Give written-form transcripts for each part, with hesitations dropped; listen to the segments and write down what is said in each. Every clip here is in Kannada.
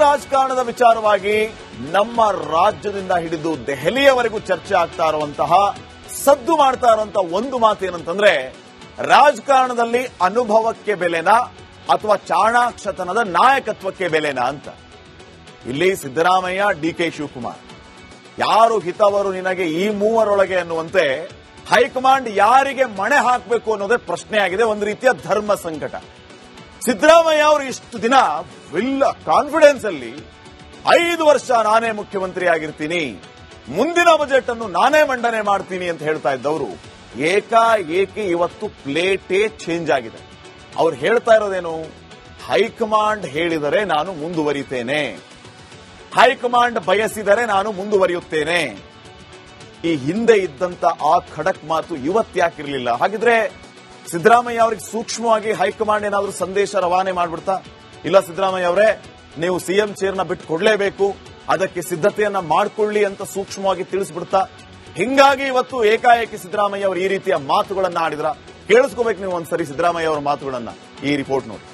ರಾಜಕಾರಣದ ವಿಚಾರವಾಗಿ ನಮ್ಮ ರಾಜ್ಯದಿಂದ ಹಿಡಿದು ದೆಹಲಿಯವರೆಗೂ ಚರ್ಚೆ ಆಗ್ತಾ ಇರುವಂತಹ, ಸದ್ದು ಮಾಡ್ತಾ ಇರುವಂತಹ ಒಂದು ಮಾತೇನಂತಂದ್ರೆ, ರಾಜಕಾರಣದಲ್ಲಿ ಅನುಭವಕ್ಕೆ ಬೆಲೆನಾ ಅಥವಾ ಚಾಣಾಕ್ಷತನದ ನಾಯಕತ್ವಕ್ಕೆ ಬೆಲೆನಾ ಅಂತ. ಇಲ್ಲಿ ಸಿದ್ದರಾಮಯ್ಯ, ಡಿಕೆ ಶಿವಕುಮಾರ್ ಯಾರು ಹಿತವರು ನಿನಗೆ ಈ ಮೂವರೊಳಗೆ ಅನ್ನುವಂತೆ ಹೈಕಮಾಂಡ್ ಯಾರಿಗೆ ಮಣೆ ಹಾಕಬೇಕು ಅನ್ನೋದೇ ಪ್ರಶ್ನೆ ಆಗಿದೆ. ಒಂದು ರೀತಿಯ ಧರ್ಮ ಸಂಕಟ. ಸಿದ್ದರಾಮಯ್ಯ ಅವರು ಇಷ್ಟು ದಿನ ವಿಲ್ಲ ಕಾನ್ಫಿಡೆನ್ಸ್ ಅಲ್ಲಿ 5 ವರ್ಷ ನಾನೇ ಮುಖ್ಯಮಂತ್ರಿ ಆಗಿರ್ತೀನಿ, ಮುಂದಿನ ಬಜೆಟ್ ಅನ್ನು ನಾನೇ ಮಂಡನೆ ಮಾಡ್ತೀನಿ ಅಂತ ಹೇಳ್ತಾ ಇದ್ದವರು ಏಕಾಏಕಿ ಇವತ್ತು ಪ್ಲೇಟೇ ಚೇಂಜ್ ಆಗಿದೆ. ಅವ್ರು ಹೇಳ್ತಾ ಇರೋದೇನು? ಹೈಕಮಾಂಡ್ ಹೇಳಿದರೆ ನಾನು ಮುಂದುವರಿತೇನೆ, ಹೈಕಮಾಂಡ್ ಬಯಸಿದರೆ ನಾನು ಮುಂದುವರಿಯುತ್ತೇನೆ. ಈ ಹಿಂದೆ ಇದ್ದಂತ ಆ ಖಡಕ್ ಮಾತು ಇವತ್ತ್ಯಾಕಿರ್ಲಿಲ್ಲ? ಹಾಗಿದ್ರೆ ಸಿದ್ದರಾಮಯ್ಯ ಅವರಿಗೆ ಸೂಕ್ಷ್ಮವಾಗಿ ಹೈಕಮಾಂಡ್ ಏನಾದರೂ ಸಂದೇಶ ರವಾನೆ ಮಾಡ್ಬಿಡ್ತಾ, ಇಲ್ಲ ಸಿದ್ದರಾಮಯ್ಯ ಅವರೇ ನೀವು ಸಿಎಂ ಚೇರ್ನ ಬಿಟ್ಟು ಕೊಡಲೇಬೇಕು, ಅದಕ್ಕೆ ಸಿದ್ಧತೆಯನ್ನ ಮಾಡಿಕೊಳ್ಳಿ ಅಂತ ಸೂಕ್ಷ್ಮವಾಗಿ ತಿಳಿಸ್ಬಿಡ್ತಾ? ಹಿಂಗಾಗಿ ಇವತ್ತು ಏಕಾಏಕಿ ಸಿದ್ದರಾಮಯ್ಯ ಅವರು ಈ ರೀತಿಯ ಮಾತುಗಳನ್ನ ಆಡಿದ್ರ? ಕೇಳಿಸ್ಕೋಬೇಕು ನೀವು ಒಂದ್ಸರಿ ಸಿದ್ದರಾಮಯ್ಯ ಅವರ ಮಾತುಗಳನ್ನ. ಈ ರಿಪೋರ್ಟ್ ನೋಡಿ.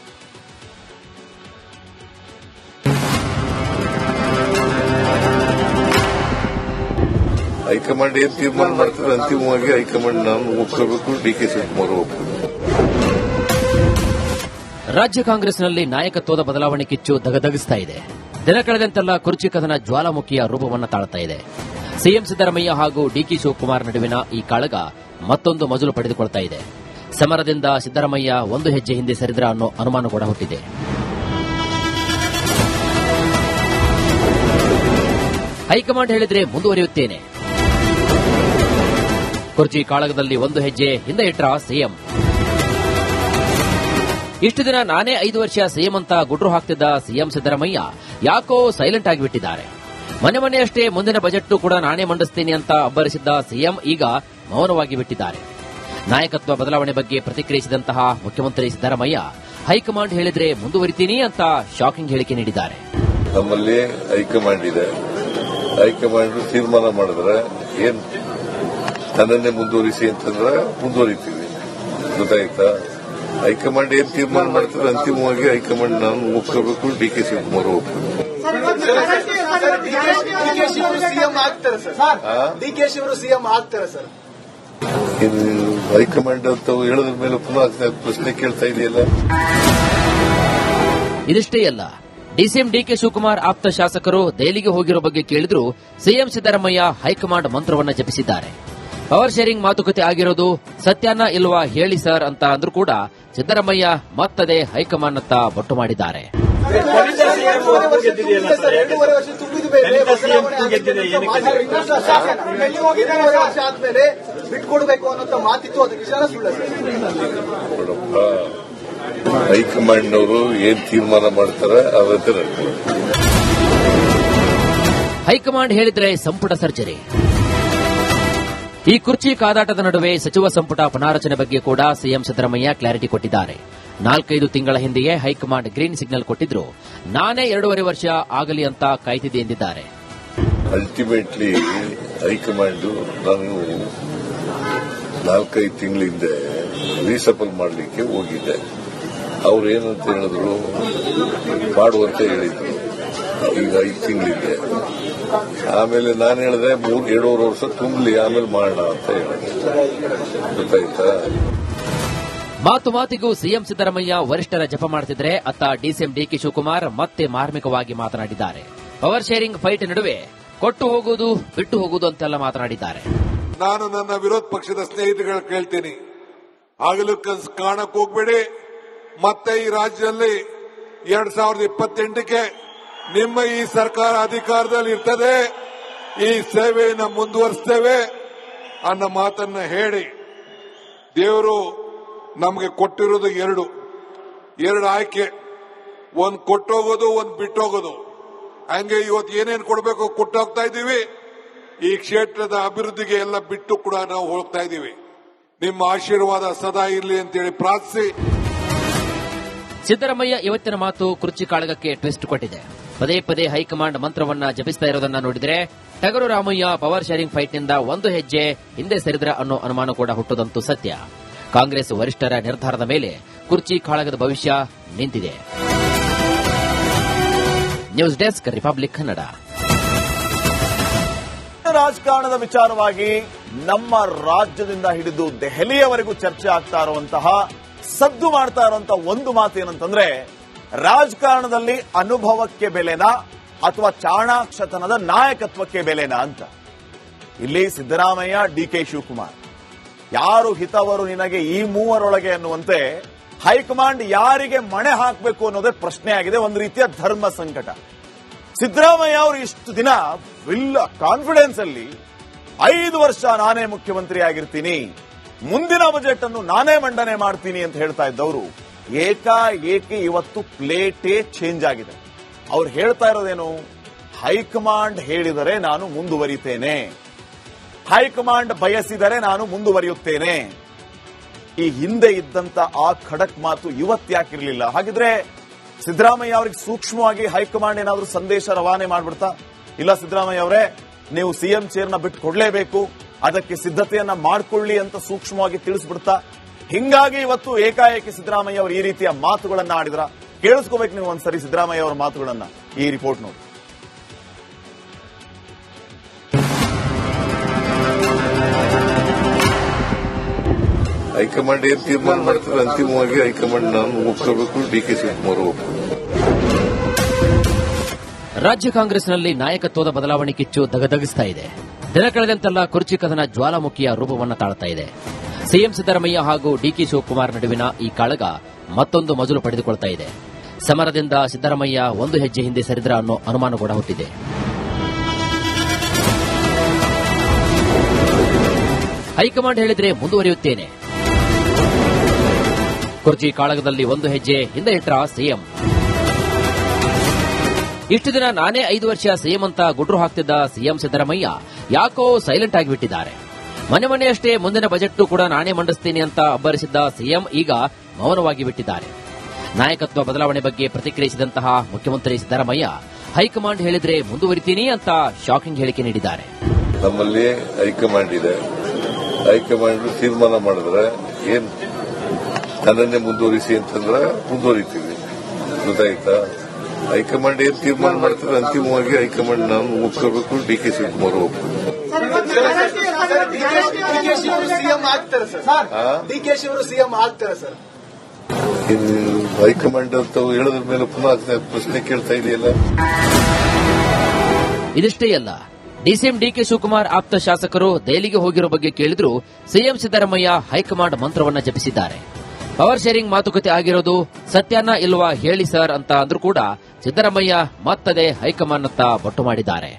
ಹೈಕಮಾಂಡ್ ಏನ್ ತೀರ್ಮಾನ ಮಾಡ್ತಾರೆ ಅಂತಿಮವಾಗಿ ಹೈಕಮಾಂಡ್ ನಾನು ಒಪ್ಕೋಬೇಕು, ಡಿಕೆ ಶಿವಕುಮಾರ್ ಒಪ್ಕೋಬೇಕು. ರಾಜ್ಯ ಕಾಂಗ್ರೆಸ್ನಲ್ಲಿ ನಾಯಕತ್ವದ ಬದಲಾವಣೆ ಕಿಚ್ಚು ದಗದಗಿಸ್ತಾ ಇದೆ. ದಿನ ಕಳೆದಂತೆಲ್ಲ ಕುರ್ಚಿ ಕದನ ಜ್ವಾಲಾಮುಖಿಯ ರೂಪವನ್ನು ತಾಳ್ತಾ ಇದೆ. ಸಿಎಂ ಸಿದ್ದರಾಮಯ್ಯ ಹಾಗೂ ಡಿಕೆ ಶಿವಕುಮಾರ್ ನಡುವಿನ ಈ ಕಾಳಗ ಮತ್ತೊಂದು ಮಜಲು ಪಡೆದುಕೊಳ್ತಾ ಇದೆ. ಸಮರದಿಂದ ಸಿದ್ದರಾಮಯ್ಯ ಒಂದು ಹೆಜ್ಜೆ ಹಿಂದೆ ಸರಿದ್ರ ಅನ್ನೋ ಅನುಮಾನ ಕೂಡ ಹುಟ್ಟಿದೆ. ಹೈಕಮಾಂಡ್ ಹೇಳಿದ್ರೆ ಮುಂದುವರಿಯುತ್ತೇನೆ. ಕುರ್ಚಿ ಕಾಳಗದಲ್ಲಿ ಒಂದು ಹೆಜ್ಜೆ ಹಿಂದೆ ಇಟ್ರ ಸಿಎಂ. ಇಷ್ಟು ದಿನ ನಾನೇ 5 ವರ್ಷ ಸಿಎಂ ಅಂತ ಗುಡ್ರು ಹಾಕ್ತಿದ್ದ ಸಿಎಂ ಸಿದ್ದರಾಮಯ್ಯ ಯಾಕೋ ಸೈಲೆಂಟ್ ಆಗಿಬಿಟ್ಟಿದ್ದಾರೆ. ಮೊನ್ನೆಯಷ್ಟೇ ಮುಂದಿನ ಬಜೆಟ್ ಕೂಡ ನಾನೇ ಮಂಡಿಸ್ತೀನಿ ಅಂತ ಅಬ್ಬರಿಸಿದ್ದ ಸಿಎಂ ಈಗ ಮೌನವಾಗಿ ಬಿಟ್ಟಿದ್ದಾರೆ. ನಾಯಕತ್ವ ಬದಲಾವಣೆ ಬಗ್ಗೆ ಪ್ರತಿಕ್ರಿಯಿಸಿದಂತಹ ಮುಖ್ಯಮಂತ್ರಿ ಸಿದ್ದರಾಮಯ್ಯ ಹೈಕಮಾಂಡ್ ಹೇಳಿದ್ರೆ ಮುಂದುವರಿತೀನಿ ಅಂತ ಶಾಕಿಂಗ್ ಹೇಳಿಕೆ ನೀಡಿದ್ದಾರೆ. ನಮ್ಮಲ್ಲಿ ಹೈಕಮಾಂಡ್ ಇದೆ, ಹೈಕಮಾಂಡ್ ತೀರ್ಮಾನ ಮಾಡಿದ್ರೆ ಏನ್ ನನ್ನನ್ನೇ ಮುಂದುವರಿಸಿ ಅಂತಂದ್ರೆ ಮುಂದುವರಿತೀವಿ. ಗೊತ್ತಾಯ್ತಾ? ಹೈಕಮಾಂಡ್ ಏನ್ ತೀರ್ಮಾನ ಮಾಡ್ತಾರೆ ಅಂತಿಮವಾಗಿ ಹೈಕಮಾಂಡ್ ನಾನು ಒಪ್ಕೋಬೇಕು, ಡಿಕೆ ಶಿವಕುಮಾರ್ ಒಪ್ಕೋಬೇಕು. ಹೈಕಮಾಂಡ್ ಅಂತ ಹೇಳಿದ್ರ ಮೇಲೆ ಪುನಃ ಪ್ರಶ್ನೆ ಕೇಳ್ತಾ ಇದೆಯಲ್ಲ. ಇದಿಷ್ಟೇ ಅಲ್ಲ, ಡಿಸಿಎಂ ಡಿಕೆ ಶಿವಕುಮಾರ್ ಆಪ್ತ ಶಾಸಕರು ದೆಹಲಿಗೆ ಹೋಗಿರೋ ಬಗ್ಗೆ ಕೇಳಿದ್ರು ಸಿಎಂ ಸಿದ್ದರಾಮಯ್ಯ ಹೈಕಮಾಂಡ್ ಮಂತ್ರವನ್ನ ಜಪಿಸಿದ್ದಾರೆ. ಪವರ್ ಶೇರಿಂಗ್ ಮಾತುಕತೆ ಆಗಿರೋದು ಸತ್ಯನ ಇಲ್ವಾ ಹೇಳಿ ಸರ್ ಅಂತ ಅಂದ್ರೂ ಕೂಡ ಸಿದ್ದರಾಮಯ್ಯ ಮತ್ತದೇ ಹೈಕಮಾಂಡ್ ಅತ್ತ ಬೊಟ್ಟು ಮಾಡಿದ್ದಾರೆ. ಹೈಕಮಾಂಡ್ನವರು ಏನ್ ತೀರ್ಮಾನ ಮಾಡ್ತಾರೆ ಅವತ್ತೇ. ಹೈಕಮಾಂಡ್ ಹೇಳಿದ್ರೆ ಸಂಪುಟ ಸರ್ಜರಿ. ಈ ಕುರ್ಚಿ ಕಾದಾಟದ ನಡುವೆ ಸಚಿವ ಸಂಪುಟ ಪುನಾರಚನೆ ಬಗ್ಗೆ ಕೂಡ ಸಿಎಂ ಸಿದ್ದರಾಮಯ್ಯ ಕ್ಲಾರಿಟಿ ಕೊಟ್ಟಿದ್ದಾರೆ. 4-5 ತಿಂಗಳ ಹಿಂದೆಯೇ ಹೈಕಮಾಂಡ್ ಗ್ರೀನ್ ಸಿಗ್ನಲ್ ಕೊಟ್ಟಿದ್ರು, ನಾನೇ 2.5 ವರ್ಷ ಆಗಲಿ ಅಂತ ಕಾಯ್ತಿದೆ ಎಂದಿದ್ದಾರೆ. ಅಲ್ಟಿಮೇಟ್ಲಿ ಹೈಕಮಾಂಡ್ ನಾನು 4-5 ತಿಂಗಳ ಹಿಂದೆ ರೀಸಫಲ್ ಮಾಡಲಿಕ್ಕೆ ಹೋಗಿದ್ದೆ. ಅವ್ರು ಏನಂತ ಹೇಳಿದ್ರು, ಮಾಡುವಂತ ಹೇಳಿದ್ರು. ಈಗ 5 ತಿಂಗಳಿದೆ. ಆಮೇಲೆ ನಾನು ಹೇಳಿದೆ 2.5 ವರ್ಷ ತುಂಬಲಿ, ಆಮೇಲೆ ಮಾಡೋಣ ಅಂತ ಹೇಳಿದೆ. ಗೊತ್ತಾಯ್ತಾ? ಮಾತಿಗೂ ಸಿಎಂ ಸಿದ್ದರಾಮಯ್ಯ ವರಿಷ್ಠರ ಜಪ ಮಾಡುತ್ತಿದ್ರೆ, ಅತ್ತ ಡಿಸಿಎಂ ಡಿಕೆ ಶಿವಕುಮಾರ್ ಮತ್ತೆ ಮಾರ್ಮಿಕವಾಗಿ ಮಾತನಾಡಿದ್ದಾರೆ. ಪವರ್ ಶೇರಿಂಗ್ ಫೈಟ್ ನಡುವೆ ಕೊಟ್ಟು ಹೋಗುವುದು ಬಿಟ್ಟು ಹೋಗುವುದು ಅಂತೆಲ್ಲ ಮಾತನಾಡಿದ್ದಾರೆ. ನಾನು ನನ್ನ ವಿರೋಧ ಪಕ್ಷದ ಸ್ನೇಹಿತರುಗಳು ಕೇಳ್ತೀನಿ, ಆಗಲೂ ಕನಸು ಕಾಣಕ್ ಹೋಗ್ಬೇಡಿ. ಮತ್ತೆ ಈ ರಾಜ್ಯದಲ್ಲಿ 2028ಕ್ಕೆ ನಿಮ್ಮ ಈ ಸರ್ಕಾರ ಅಧಿಕಾರದಲ್ಲಿ ಇರ್ತದೆ, ಈ ಸೇವೆಯನ್ನು ಮುಂದುವರಿಸ್ತೇವೆ ಅನ್ನೋ ಮಾತನ್ನ ಹೇಳಿ. ದೇವರು ನಮಗೆ ಕೊಟ್ಟಿರೋದು ಎರಡು ಆಯ್ಕೆ, ಒಂದು ಕೊಟ್ಟೋಗೋದು, ಒಂದು ಬಿಟ್ಟೋಗೋದು. ಹಂಗೆ ಇವತ್ತು ಏನೇನು ಕೊಡಬೇಕು ಕೊಟ್ಟು ಹೋಗ್ತಾ ಇದ್ದೀವಿ. ಈ ಕ್ಷೇತ್ರದ ಅಭಿವೃದ್ಧಿಗೆ ಎಲ್ಲ ಬಿಟ್ಟು ಕೂಡ ನಾವು ಹೋಗ್ತಾ ಇದ್ದೀವಿ. ನಿಮ್ಮ ಆಶೀರ್ವಾದ ಸದಾ ಇರಲಿ ಅಂತೇಳಿ ಪ್ರಾರ್ಥಿಸಿ. ಸಿದ್ದರಾಮಯ್ಯ ಇವತ್ತಿನ ಮಾತು ಕುರ್ಚಿ ಕಾಳಗಕ್ಕೆ ಟ್ವಿಸ್ಟ್ ಕೊಟ್ಟಿದೆ. ಪದೇ ಹೈಕಮಾಂಡ್ ಮಂತ್ರವನ್ನ ಜಪಿಸ್ತಾ ಇರೋದನ್ನ ನೋಡಿದರೆ ಟಗರು ರಾಮಯ್ಯ ಪವರ್ ಶೇರಿಂಗ್ ಫೈಟ್ನಿಂದ ಒಂದು ಹೆಜ್ಜೆ ಹಿಂದೆ ಸರಿದ್ರ ಅನ್ನೋ ಅನುಮಾನ ಕೂಡ ಹುಟ್ಟುದಂತೂ ಸತ್ಯ. ಕಾಂಗ್ರೆಸ್ ವರಿಷ್ಠರ ನಿರ್ಧಾರದ ಮೇಲೆ ಕುರ್ಚಿ ಕಾಳಗದ ಭವಿಷ್ಯ ನಿಂತಿದೆ. News desk, republic Kannada. ರಾಜಕಾರಣದ ವಿಚಾರವಾಗಿ ನಮ್ಮ ರಾಜ್ಯದಿಂದ ಹಿಡಿದು ದೆಹಲಿಯವರೆಗೂ ಚರ್ಚೆ ಆಗ್ತಾ ಇರುವಂತಹ, ಸದ್ದು ಮಾಡ್ತಾ ಇರುವಂತಹ ಒಂದು ಮಾತು ಏನಂತಂದ್ರೆ, ರಾಜಕಾರಣದಲ್ಲಿ ಅನುಭವಕ್ಕೆ ಬೆಲೆನಾ ಅಥವಾ ಚಾಣಾಕ್ಷತನದ ನಾಯಕತ್ವಕ್ಕೆ ಬೆಲೆನಾ ಅಂತ. ಇಲ್ಲಿ ಸಿದ್ದರಾಮಯ್ಯ, ಡಿಕೆ ಶಿವಕುಮಾರ್, ಯಾರು ಹಿತವರು ನಿನಗೆ ಈ ಮೂವರೊಳಗೆ ಅನ್ನುವಂತೆ ಹೈಕಮಾಂಡ್ ಯಾರಿಗೆ ಮಣೆ ಹಾಕಬೇಕು ಅನ್ನೋದೇ ಪ್ರಶ್ನೆ ಆಗಿದೆ. ಒಂದು ರೀತಿಯ ಧರ್ಮ ಸಂಕಟ. ಸಿದ್ದರಾಮಯ್ಯ ಅವರು ಇಷ್ಟು ದಿನ ಫುಲ್ ಕಾನ್ಫಿಡೆನ್ಸ್ ಅಲ್ಲಿ 5 ವರ್ಷ ನಾನೇ ಮುಖ್ಯಮಂತ್ರಿ ಆಗಿರ್ತೀನಿ, ಮುಂದಿನ ಬಜೆಟ್ ಅನ್ನು ನಾನೇ ಮಂಡನೆ ಮಾಡ್ತೀನಿ ಅಂತ ಹೇಳ್ತಾ ಇದ್ದವರು ಏಕಾಏಕಿ ಇವತ್ತು ಪ್ಲೇಟೇ ಚೇಂಜ್ ಆಗಿದೆ. ಅವ್ರು ಹೇಳ್ತಾ ಇರೋದೇನು? ಹೈಕಮಾಂಡ್ ಹೇಳಿದರೆ ನಾನು ಮುಂದುವರಿತೇನೆ, ಹೈಕಮಾಂಡ್ ಬಯಸಿದರೆ ನಾನು ಮುಂದುವರಿಯುತ್ತೇನೆ. ಈ ಹಿಂದೆ ಇದ್ದಂತ ಆ ಖಡಕ್ ಮಾತು ಇವತ್ತ್ಯಾಕಿರ್ಲಿಲ್ಲ? ಹಾಗಿದ್ರೆ ಸಿದ್ದರಾಮಯ್ಯ ಅವರಿಗೆ ಸೂಕ್ಷ್ಮವಾಗಿ ಹೈಕಮಾಂಡ್ ಏನಾದರೂ ಸಂದೇಶ ರವಾನೆ ಮಾಡ್ಬಿಡ್ತಾ, ಇಲ್ಲ ಸಿದ್ದರಾಮಯ್ಯ ಅವರೇ ನೀವು ಸಿಎಂ ಚೇರ್ನ ಬಿಟ್ಟು ಕೊಡಲೇಬೇಕು, ಅದಕ್ಕೆ ಸಿದ್ಧತೆಯನ್ನ ಮಾಡಿಕೊಳ್ಳಿ ಅಂತ ಸೂಕ್ಷ್ಮವಾಗಿ ತಿಳಿಸ್ಬಿಡ್ತಾ? ಹಿಂಗಾಗಿ ಇವತ್ತು ಏಕಾಏಕಿ ಸಿದ್ದರಾಮಯ್ಯ ಅವರು ಈ ರೀತಿಯ ಮಾತುಗಳನ್ನ ಆಡಿದ್ರ? ಕೇಳಿಸ್ಕೋಬೇಕು ನೀವು ಒಂದ್ಸರಿ ಸಿದ್ದರಾಮಯ್ಯ ಅವರ ಮಾತುಗಳನ್ನ. ಈ ರಿಪೋರ್ಟ್ ನೋಡಿ. ಹೈಕಮಾಂಡ್ ಏನ್ ತೀರ್ಮಾನ ಮಾಡ್ತಾರೆ ಅಂತಿಮವಾಗಿ ಹೈಕಮಾಂಡ್ ನಾನು ಒಪ್ಕೋಬೇಕು, ಡಿಕೆ ಶಿವಕುಮಾರ್ ಒಪ್ಕೋಬೇಕು. ರಾಜ್ಯ ಕಾಂಗ್ರೆಸ್ನಲ್ಲಿ ನಾಯಕತ್ವದ ಬದಲಾವಣೆ ಕಿಚ್ಚು ದಗದಗಿಸ್ತಾ ಇದೆ. ದಿನ ಕಳೆದಂತೆಲ್ಲ ಕುರ್ಚಿ ಕದನ ಜ್ವಾಲಾಮುಖಿಯ ರೂಪವನ್ನು ತಾಳ್ತಾ ಇದೆ. ಸಿಎಂ ಸಿದ್ದರಾಮಯ್ಯ ಹಾಗೂ ಡಿಕೆ ಶಿವಕುಮಾರ್ ನಡುವಿನ ಈ ಕಾಳಗ ಮತ್ತೊಂದು ಮಜಲು ಪಡೆದುಕೊಳ್ತಾ ಇದೆ. ಸಮರದಿಂದ ಸಿದ್ದರಾಮಯ್ಯ ಒಂದು ಹೆಜ್ಜೆ ಹಿಂದೆ ಸರಿದ್ರ ಅನ್ನೋ ಅನುಮಾನ ಕೂಡ ಹುಟ್ಟಿದೆ. ಹೈಕಮಾಂಡ್ ಹೇಳಿದ್ರೆ ಮುಂದುವರಿಯುತ್ತೇನೆ. ಕುರ್ಚಿ ಕಾಳಗದಲ್ಲಿ ಒಂದು ಹೆಜ್ಜೆ ಹಿಂದೆ ಇಟ್ರ ಸಿಎಂ. ಇಷ್ಟು ದಿನ ನಾನೇ 5 ವರ್ಷ ಸಿಎಂ ಅಂತ ಗುಡ್ರು ಹಾಕ್ತಿದ್ದ ಸಿಎಂ ಸಿದ್ದರಾಮಯ್ಯ ಯಾಕೋ ಸೈಲೆಂಟ್ ಆಗಿಬಿಟ್ಟಿದ್ದಾರೆ. ಮನೆಯಷ್ಟೇ ಮುಂದಿನ ಬಜೆಟ್ ಕೂಡ ನಾನೇ ಮಂಡಿಸ್ತೀನಿ ಅಂತ ಅಬ್ಬರಿಸಿದ್ದ ಸಿಎಂ ಈಗ ಮೌನವಾಗಿ ಬಿಟ್ಟಿದ್ದಾರೆ. ನಾಯಕತ್ವ ಬದಲಾವಣೆ ಬಗ್ಗೆ ಪ್ರತಿಕ್ರಿಯಿಸಿದಂತಹ ಮುಖ್ಯಮಂತ್ರಿ ಸಿದ್ದರಾಮಯ್ಯ ಹೈಕಮಾಂಡ್ ಹೇಳಿದ್ರೆ ಮುಂದುವರಿತೀನಿ ಅಂತ ಶಾಕಿಂಗ್ ಹೇಳಿಕೆ ನೀಡಿದ್ದಾರೆ. ನಮ್ಮಲ್ಲಿ ಹೈಕಮಾಂಡ್ ಇದೆ, ಹೈಕಮಾಂಡ್ ತೀರ್ಮಾನ ಮಾಡಿದ್ರೆ ಏನ್ ನನ್ನನ್ನೇ ಮುಂದುವರಿಸಿ ಅಂತಂದ್ರೆ ಮುಂದುವರಿತೀವಿ. ಗೊತ್ತಾಯ್ತಾ? ಹೈಕಮಾಂಡ್ ಏನ್ ತೀರ್ಮಾನ ಮಾಡ್ತಾರೆ ಅಂತಿಮವಾಗಿ ಹೈಕಮಾಂಡ್ ನಾನು ಒಪ್ಕೋಬೇಕು, ಡಿಕೆ ಶಿವಕುಮಾರ್ ಒಪ್ಕೋಬೇಕು. ಹೈಕಮಾಂಡ್ ಅಂತ ಹೇಳೋದ್ರ ಮೇಲೆ ಪುನಃ ಪ್ರಶ್ನೆ ಕೇಳ್ತಾ ಇದೆಯಲ್ಲ. ಇದಿಷ್ಟೇ ಅಲ್ಲ, ಡಿಸಿಎಂ ಡಿಕೆ ಶಿವಕುಮಾರ್ ಆಪ್ತ ಶಾಸಕರು ದೆಹಲಿಗೆ ಹೋಗಿರೋ ಬಗ್ಗೆ ಕೇಳಿದ್ರು ಸಿಎಂ ಸಿದ್ದರಾಮಯ್ಯ ಹೈಕಮಾಂಡ್ ಮಂತ್ರವನ್ನ ಜಪಿಸಿದ್ದಾರೆ. ಪವರ್ ಶೇರಿಂಗ್ ಮಾತುಕತೆ ಆಗಿರೋದು ಸತ್ಯನ ಇಲ್ವಾ ಹೇಳಿ ಸರ್ ಅಂತ ಅಂದ್ರೂ ಕೂಡ ಸಿದ್ದರಾಮಯ್ಯ ಮತ್ತದೇ ಹೈಕಮಾಂಡ್ ಅಂತ ಬೊಟ್ಟು ಮಾಡಿದ್ದಾರೆ.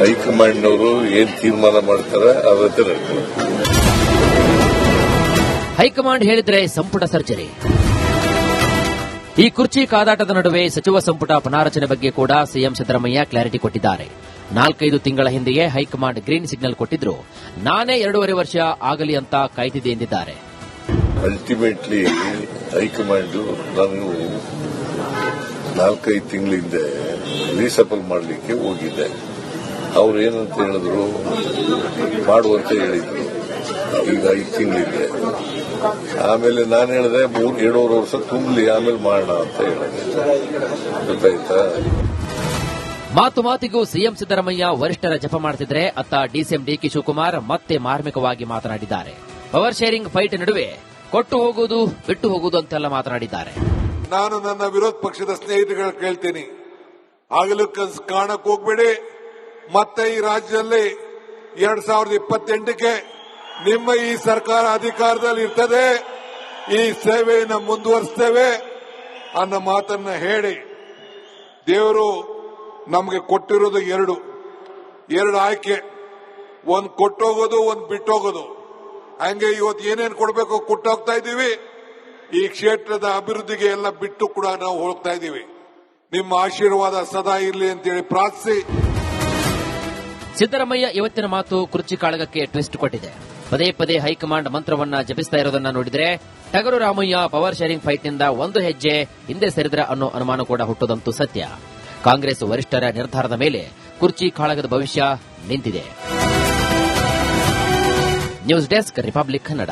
ಹೈಕಮಾಂಡ್ನವರು ಏನ್ ತೀರ್ಮಾನ ಮಾಡ್ತಾರೆ ಅವತ್ತೇ ನಡ್ತಾರೆ. ಹೈಕಮಾಂಡ್ ಹೇಳಿದ್ರೆ ಸಂಪುಟ ಸರ್ಜರಿ. ಈ ಕುರ್ಚಿ ಕಾದಾಟದ ನಡುವೆ ಸಚಿವ ಸಂಪುಟ ಪುನಾರಚನೆ ಬಗ್ಗೆ ಕೂಡ ಸಿಎಂ ಸಿದ್ದರಾಮಯ್ಯ ಕ್ಲಾರಿಟಿ ಕೊಟ್ಟಿದ್ದಾರೆ. 4-5 ತಿಂಗಳ ಹಿಂದೆಯೇ ಹೈಕಮಾಂಡ್ ಗ್ರೀನ್ ಸಿಗ್ನಲ್ ಕೊಟ್ಟಿದ್ರು, ನಾನೇ 2.5 ವರ್ಷ ಆಗಲಿ ಅಂತ ಕಾಯ್ತಿದೆ ಎಂದಿದ್ದಾರೆ. ಅಲ್ಟಿಮೇಟ್ಲಿ ಹೈಕಮಾಂಡ್ ನಾನು 4-5 ತಿಂಗಳ ಹಿಂದೆ ರೀಸಫಲ್ ಮಾಡಲಿಕ್ಕೆ ಹೋಗಿದ್ದೆ. ಅವ್ರು ಏನಂತ ಹೇಳಿದ್ರು, ಮಾಡುವಂತ ಹೇಳಿದ್ರು. ಈಗ 5 ತಿಂಗಳಿದೆ. ಆಮೇಲೆ ನಾನು ಹೇಳಿದೆ 2.5 ವರ್ಷ ತುಂಬಲಿ, ಆಮೇಲೆ ಮಾಡೋಣ ಅಂತ ಹೇಳಿದೆ. ಗೊತ್ತಾಯ್ತಾ? ಮಾತಿಗೂ ಸಿಎಂ ಸಿದ್ದರಾಮಯ್ಯ ವರಿಷ್ಠರ ಜಪ ಮಾಡುತ್ತಿದ್ರೆ, ಅತ್ತ ಡಿಸಿಎಂ ಡಿಕೆ ಶಿವಕುಮಾರ್ ಮತ್ತೆ ಮಾರ್ಮಿಕವಾಗಿ ಮಾತನಾಡಿದ್ದಾರೆ. ಪವರ್ ಶೇರಿಂಗ್ ಫೈಟ್ ನಡುವೆ ಕೊಟ್ಟು ಹೋಗುವುದು ಬಿಟ್ಟು ಹೋಗುವುದು ಅಂತೆಲ್ಲ ಮಾತನಾಡಿದ್ದಾರೆ. ನಾನು ನನ್ನ ವಿರೋಧ ಪಕ್ಷದ ಸ್ನೇಹಿತರುಗಳು ಕೇಳ್ತೀನಿ, ಆಗಲೂ ಕನಸು ಕಾಣಕ್ ಹೋಗ್ಬೇಡಿ. ಮತ್ತೆ ಈ ರಾಜ್ಯದಲ್ಲಿ 2028ಕ್ಕೆ ನಿಮ್ಮ ಈ ಸರ್ಕಾರ ಅಧಿಕಾರದಲ್ಲಿ ಇರ್ತದೆ, ಈ ಸೇವೆಯನ್ನು ಮುಂದುವರಿಸ್ತೇವೆ ಅನ್ನೋ ಮಾತನ್ನ ಹೇಳಿ. ದೇವರು ನಮಗೆ ಕೊಟ್ಟಿರೋದು ಎರಡು ಆಯ್ಕೆ, ಒಂದು ಕೊಟ್ಟೋಗೋದು, ಒಂದು ಬಿಟ್ಟೋಗೋದು. ಹಂಗೆ ಇವತ್ತು ಏನೇನು ಕೊಡಬೇಕು ಕೊಟ್ಟೋಗ್ತಾ ಇದ್ದೀವಿ. ಈ ಕ್ಷೇತ್ರದ ಅಭಿವೃದ್ಧಿಗೆ ಎಲ್ಲ ಬಿಟ್ಟು ಕೂಡ ನಾವು ಹೋಗ್ತಾ ಇದ್ದೀವಿ. ನಿಮ್ಮ ಆಶೀರ್ವಾದ ಸದಾ ಇರಲಿ ಅಂತೇಳಿ ಪ್ರಾರ್ಥಿಸಿ. ಸಿದ್ದರಾಮಯ್ಯ ಇವತ್ತಿನ ಮಾತು ಕುರ್ಚಿ ಕಾಳಗಕ್ಕೆ ಟ್ವಿಸ್ಟ್ ಕೊಟ್ಟಿದೆ. ಪದೇ ಹೈಕಮಾಂಡ್ ಮಂತ್ರವನ್ನ ಜಪಿಸ್ತಾ ಇರೋದನ್ನ ನೋಡಿದ್ರೆ ಟಗರು ರಾಮಯ್ಯ ಪವರ್ ಶೇರಿಂಗ್ ಫೈಟ್ನಿಂದ ಒಂದು ಹೆಜ್ಜೆ ಹಿಂದೆ ಸರಿದ್ರ ಅನ್ನೋ ಅನುಮಾನ ಕೂಡ ಹುಟ್ಟುದಂತೂ ಸತ್ಯ. ಕಾಂಗ್ರೆಸ್ ವರಿಷ್ಠರ ನಿರ್ಧಾರದ ಮೇಲೆ ಕುರ್ಚಿ ಕಾಳಗದ ಭವಿಷ್ಯ ನಿಂತಿದೆ. News desk, republic Kannada.